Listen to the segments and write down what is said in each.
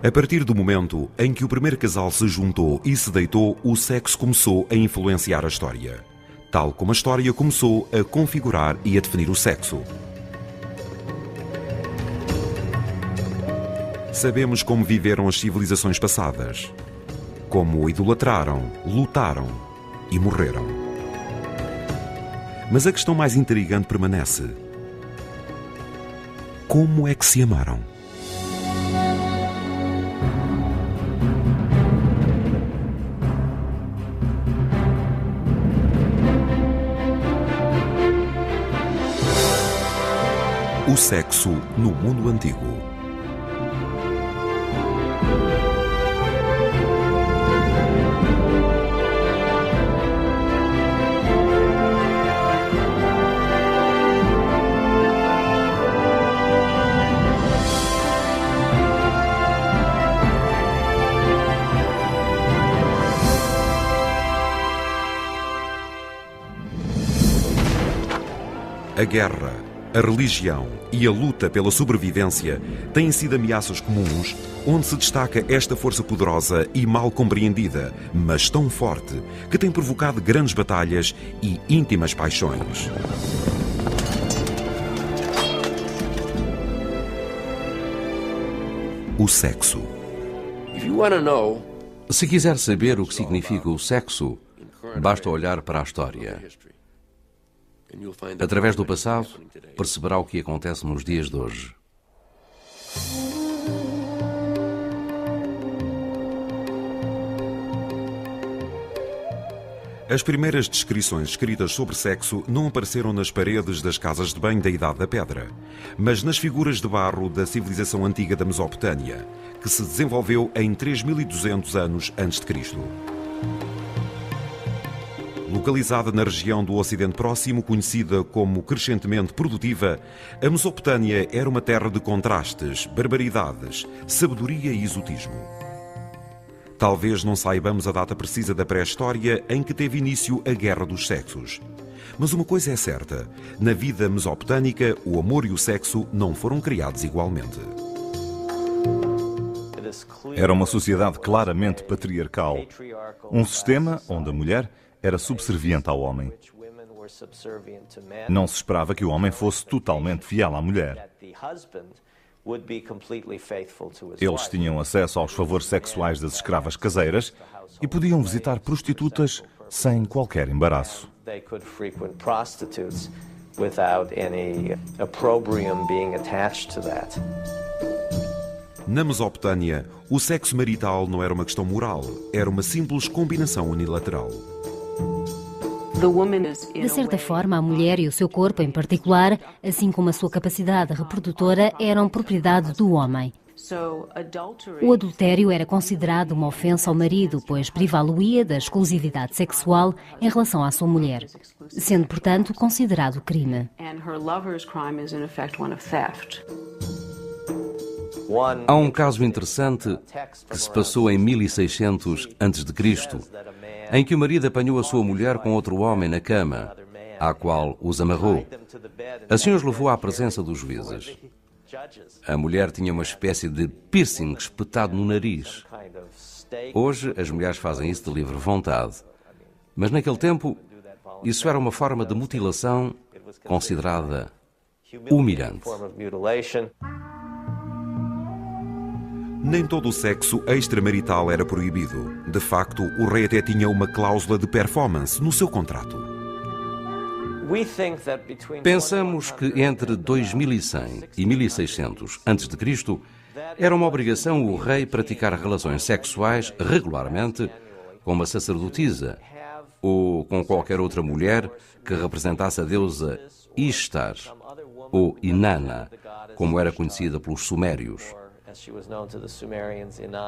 A partir do momento em que o primeiro casal se juntou e se deitou, o sexo começou a influenciar a história, tal como a história começou a configurar e a definir o sexo. Sabemos como viveram as civilizações passadas, como o idolatraram, lutaram e morreram. Mas a questão mais intrigante permanece: como é que se amaram? O sexo no mundo antigo. A guerra, a religião e a luta pela sobrevivência têm sido ameaças comuns, onde se destaca esta força poderosa e mal compreendida, mas tão forte, que tem provocado grandes batalhas e íntimas paixões. O sexo. Se quiser saber o que significa o sexo, basta olhar para a história. Através do passado, perceberá o que acontece nos dias de hoje. As primeiras descrições escritas sobre sexo não apareceram nas paredes das casas de banho da Idade da Pedra, mas nas figuras de barro da civilização antiga da Mesopotâmia, que se desenvolveu em 3200 anos antes de Cristo. Localizada na região do Ocidente Próximo, conhecida como crescentemente produtiva, a Mesopotâmia era uma terra de contrastes, barbaridades, sabedoria e exotismo. Talvez não saibamos a data precisa da pré-história em que teve início a Guerra dos Sexos. Mas uma coisa é certa: na vida mesopotâmica, o amor e o sexo não foram criados igualmente. Era uma sociedade claramente patriarcal, um sistema onde a mulher era subserviente ao homem. Não se esperava que o homem fosse totalmente fiel à mulher. Eles tinham acesso aos favores sexuais das escravas caseiras e podiam visitar prostitutas sem qualquer embaraço. Na Mesopotâmia, o sexo marital não era uma questão moral, era uma simples combinação unilateral. De certa forma, a mulher e o seu corpo em particular, assim como a sua capacidade reprodutora, eram propriedade do homem. O adultério era considerado uma ofensa ao marido, pois privá-lo-ia da exclusividade sexual em relação à sua mulher, sendo, portanto, considerado crime. Há um caso interessante que se passou em 1600 a.C., em que o marido apanhou a sua mulher com outro homem na cama, à qual os amarrou. Assim os levou à presença dos juízes. A mulher tinha uma espécie de piercing espetado no nariz. Hoje, as mulheres fazem isso de livre vontade. Mas naquele tempo, isso era uma forma de mutilação considerada humilhante. Nem todo o sexo extramarital era proibido. De facto, o rei até tinha uma cláusula de performance no seu contrato. Pensamos que entre 2100 e 1600 a.C. era uma obrigação o rei praticar relações sexuais regularmente com uma sacerdotisa ou com qualquer outra mulher que representasse a deusa Ishtar, ou Inanna, como era conhecida pelos sumérios.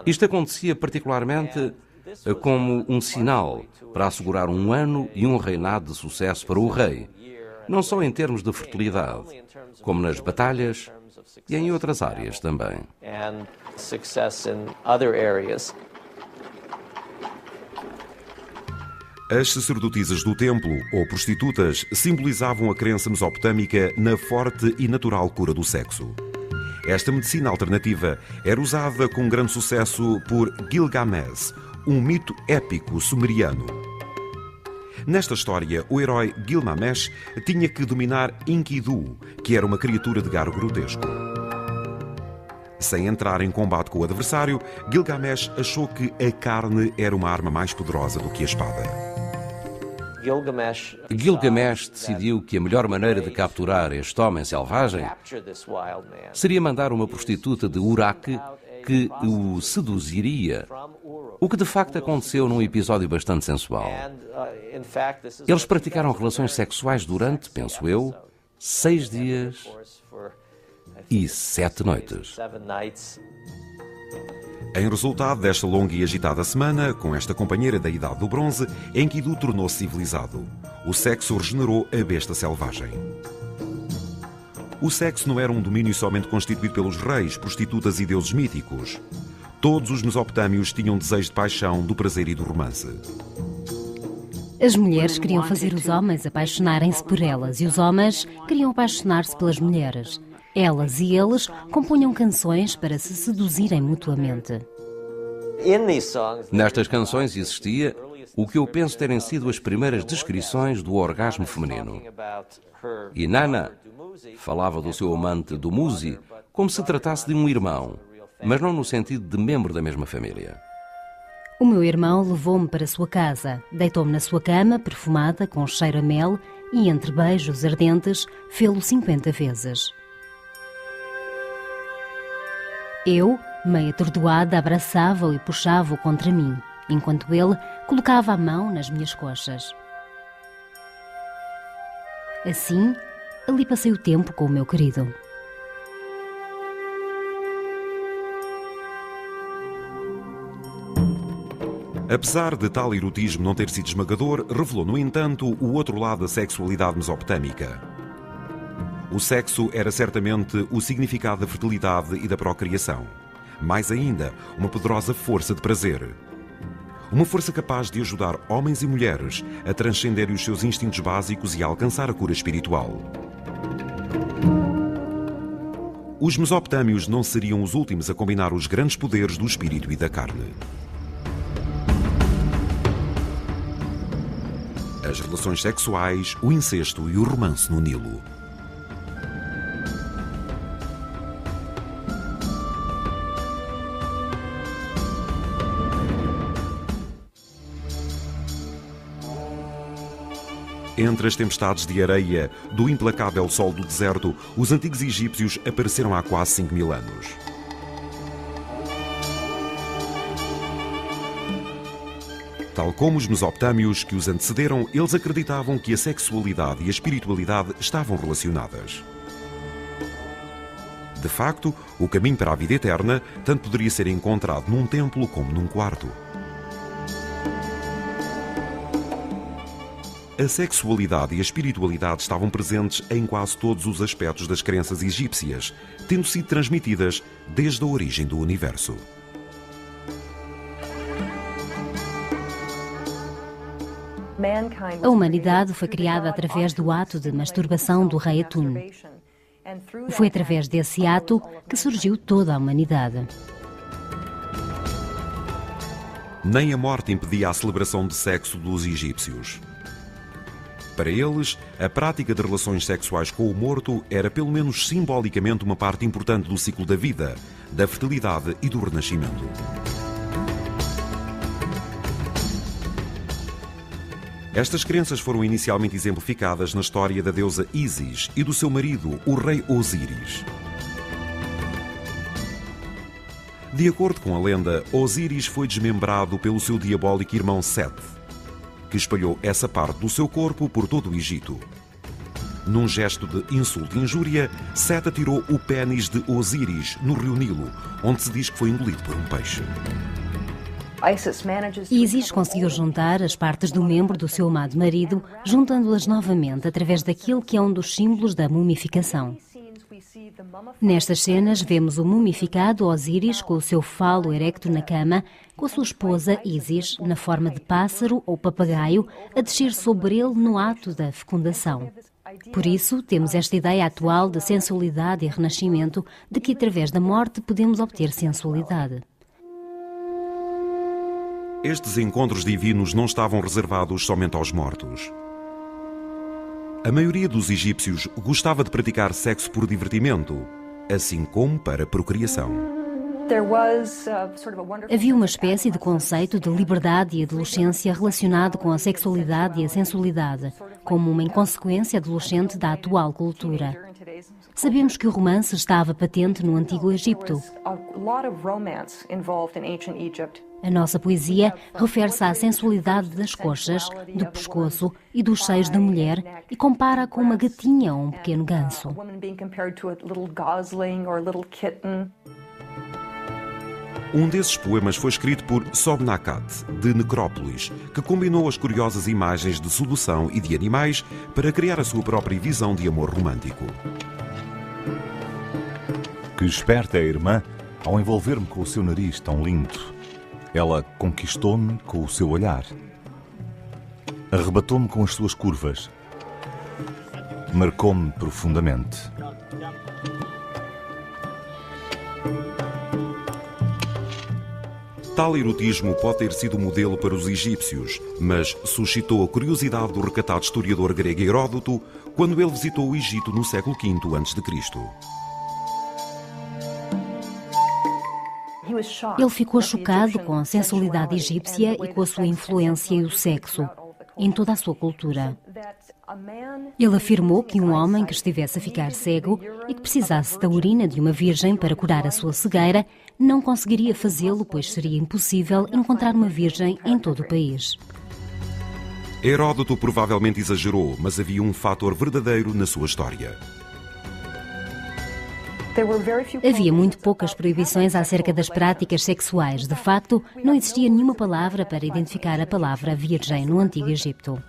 Isto acontecia particularmente como um sinal para assegurar um ano e um reinado de sucesso para o rei, não só em termos de fertilidade, como nas batalhas e em outras áreas também. As sacerdotisas do templo, ou prostitutas, simbolizavam a crença mesopotâmica na forte e natural cura do sexo. Esta medicina alternativa era usada com grande sucesso por Gilgamesh, um mito épico sumeriano. Nesta história, o herói Gilgamesh tinha que dominar Enkidu, que era uma criatura de garo grotesco. Sem entrar em combate com o adversário, Gilgamesh achou que a carne era uma arma mais poderosa do que a espada. Gilgamesh decidiu que a melhor maneira de capturar este homem selvagem seria mandar uma prostituta de Uruk que o seduziria, o que de facto aconteceu num episódio bastante sensual. Eles praticaram relações sexuais durante, penso eu, 6 dias e 7 noites. Em resultado desta longa e agitada semana, com esta companheira da Idade do Bronze, Enkidu tornou-se civilizado. O sexo regenerou a besta selvagem. O sexo não era um domínio somente constituído pelos reis, prostitutas e deuses míticos. Todos os mesopotâmios tinham desejo de paixão, do prazer e do romance. As mulheres queriam fazer os homens apaixonarem-se por elas e os homens queriam apaixonar-se pelas mulheres. Elas e eles compunham canções para se seduzirem mutuamente. Nestas canções existia o que eu penso terem sido as primeiras descrições do orgasmo feminino. Inanna falava do seu amante Dumuzi como se tratasse de um irmão, mas não no sentido de membro da mesma família. O meu irmão levou-me para a sua casa, deitou-me na sua cama, perfumada, com cheiro a mel, e entre beijos ardentes, fê-lo 50 vezes. Eu, meio atordoada, abraçava-o e puxava-o contra mim, enquanto ele colocava a mão nas minhas coxas. Assim, ali passei o tempo com o meu querido. Apesar de tal erotismo não ter sido esmagador, revelou, no entanto, o outro lado da sexualidade mesopotâmica. O sexo era certamente o significado da fertilidade e da procriação. Mais ainda, uma poderosa força de prazer. Uma força capaz de ajudar homens e mulheres a transcenderem os seus instintos básicos e a alcançar a cura espiritual. Os mesopotâmios não seriam os últimos a combinar os grandes poderes do espírito e da carne. As relações sexuais, o incesto e o romance no Nilo. Entre as tempestades de areia do implacável sol do deserto, os antigos egípcios apareceram há quase 5.000 anos. Tal como os mesopotâmios que os antecederam, eles acreditavam que a sexualidade e a espiritualidade estavam relacionadas. De facto, o caminho para a vida eterna tanto poderia ser encontrado num templo como num quarto. A sexualidade e a espiritualidade estavam presentes em quase todos os aspectos das crenças egípcias, tendo sido transmitidas desde a origem do universo. A humanidade foi criada através do ato de masturbação do rei Atum. Foi através desse ato que surgiu toda a humanidade. Nem a morte impedia a celebração de sexo dos egípcios. Para eles, a prática de relações sexuais com o morto era pelo menos simbolicamente uma parte importante do ciclo da vida, da fertilidade e do renascimento. Estas crenças foram inicialmente exemplificadas na história da deusa Ísis e do seu marido, o rei Osíris. De acordo com a lenda, Osíris foi desmembrado pelo seu diabólico irmão Set, que espalhou essa parte do seu corpo por todo o Egito. Num gesto de insulto e injúria, Set atirou o pênis de Osíris no rio Nilo, onde se diz que foi engolido por um peixe. Ísis conseguiu juntar as partes do membro do seu amado marido, juntando-as novamente através daquilo que é um dos símbolos da mumificação. Nestas cenas, vemos o mumificado Osíris com o seu falo erecto na cama, com a sua esposa Ísis, na forma de pássaro ou papagaio, a descer sobre ele no ato da fecundação. Por isso, temos esta ideia atual de sensualidade e renascimento, de que através da morte podemos obter sensualidade. Estes encontros divinos não estavam reservados somente aos mortos. A maioria dos egípcios gostava de praticar sexo por divertimento, assim como para procriação. Havia uma espécie de conceito de liberdade e adolescência relacionado com a sexualidade e a sensualidade, como uma inconsequência adolescente da atual cultura. Sabemos que o romance estava patente no Antigo Egito. A nossa poesia refere-se à sensualidade das coxas, do pescoço e dos seios da mulher e compara-a com uma gatinha ou um pequeno ganso. Um desses poemas foi escrito por Sobnakat, de Necrópolis, que combinou as curiosas imagens de sedução e de animais para criar a sua própria visão de amor romântico. Que esperta é a irmã ao envolver-me com o seu nariz tão lindo. Ela conquistou-me com o seu olhar. Arrebatou-me com as suas curvas. Marcou-me profundamente. Tal erotismo pode ter sido modelo para os egípcios, mas suscitou a curiosidade do recatado historiador grego Heródoto quando ele visitou o Egito no século V a.C. Ele ficou chocado com a sensualidade egípcia e com a sua influência e o sexo em toda a sua cultura. Ele afirmou que um homem que estivesse a ficar cego e que precisasse da urina de uma virgem para curar a sua cegueira não conseguiria fazê-lo, pois seria impossível encontrar uma virgem em todo o país. Heródoto provavelmente exagerou, mas havia um fator verdadeiro na sua história. Havia muito poucas proibições acerca das práticas sexuais. De facto, não existia nenhuma palavra para identificar a palavra virgem no Antigo Egito.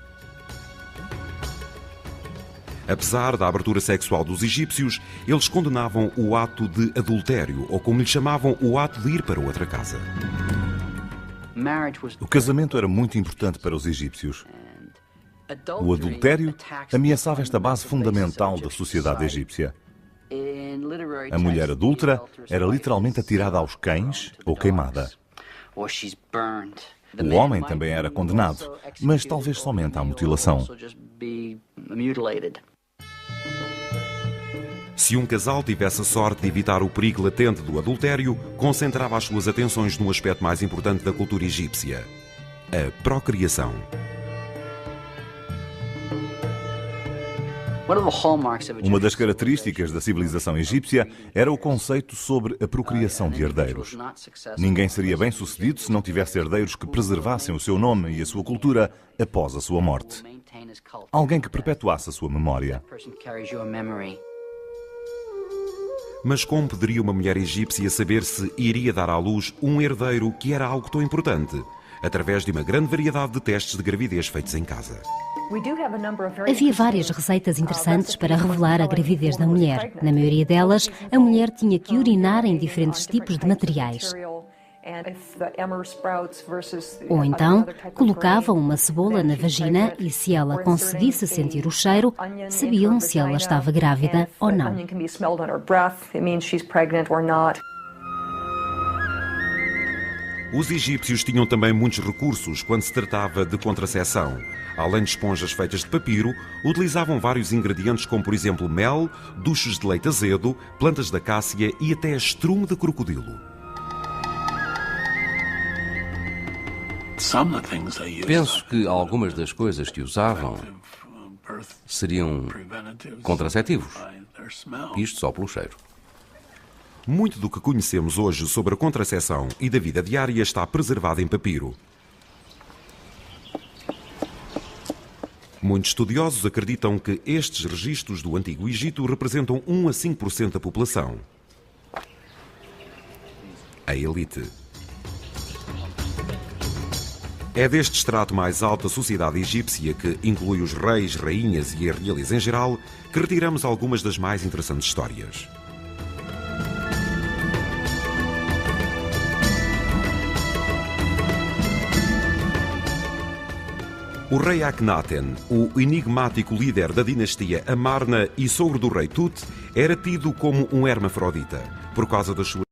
Apesar da abertura sexual dos egípcios, eles condenavam o ato de adultério, ou como lhe chamavam, o ato de ir para outra casa. O casamento era muito importante para os egípcios. O adultério ameaçava esta base fundamental da sociedade egípcia. A mulher adúltera era literalmente atirada aos cães ou queimada. O homem também era condenado, mas talvez somente à mutilação. Se um casal tivesse a sorte de evitar o perigo latente do adultério, concentrava as suas atenções no aspecto mais importante da cultura egípcia: a procriação. Uma das características da civilização egípcia era o conceito sobre a procriação de herdeiros. Ninguém seria bem-sucedido se não tivesse herdeiros que preservassem o seu nome e a sua cultura após a sua morte. Alguém que perpetuasse a sua memória. Mas como poderia uma mulher egípcia saber se iria dar à luz um herdeiro que era algo tão importante? Através de uma grande variedade de testes de gravidez feitos em casa. Havia várias receitas interessantes para revelar a gravidez da mulher. Na maioria delas, a mulher tinha que urinar em diferentes tipos de materiais. Ou então, colocavam uma cebola na vagina e, se ela conseguisse sentir o cheiro, sabiam se ela estava grávida ou não. Os egípcios tinham também muitos recursos quando se tratava de contraceção. Além de esponjas feitas de papiro, utilizavam vários ingredientes como, por exemplo, mel, duchos de leite azedo, plantas de acácia e até estrume de crocodilo. Penso que algumas das coisas que usavam seriam contraceptivos. Isto só pelo cheiro. Muito do que conhecemos hoje sobre a contraceção e da vida diária está preservado em papiro. Muitos estudiosos acreditam que estes registros do Antigo Egito representam 1 a 5% da população. A elite. É deste extrato mais alto da sociedade egípcia, que inclui os reis, rainhas e a realeza em geral, que retiramos algumas das mais interessantes histórias. O rei Akhenaten, o enigmático líder da dinastia Amarna e sogro do rei Tut, era tido como um hermafrodita, por causa das suas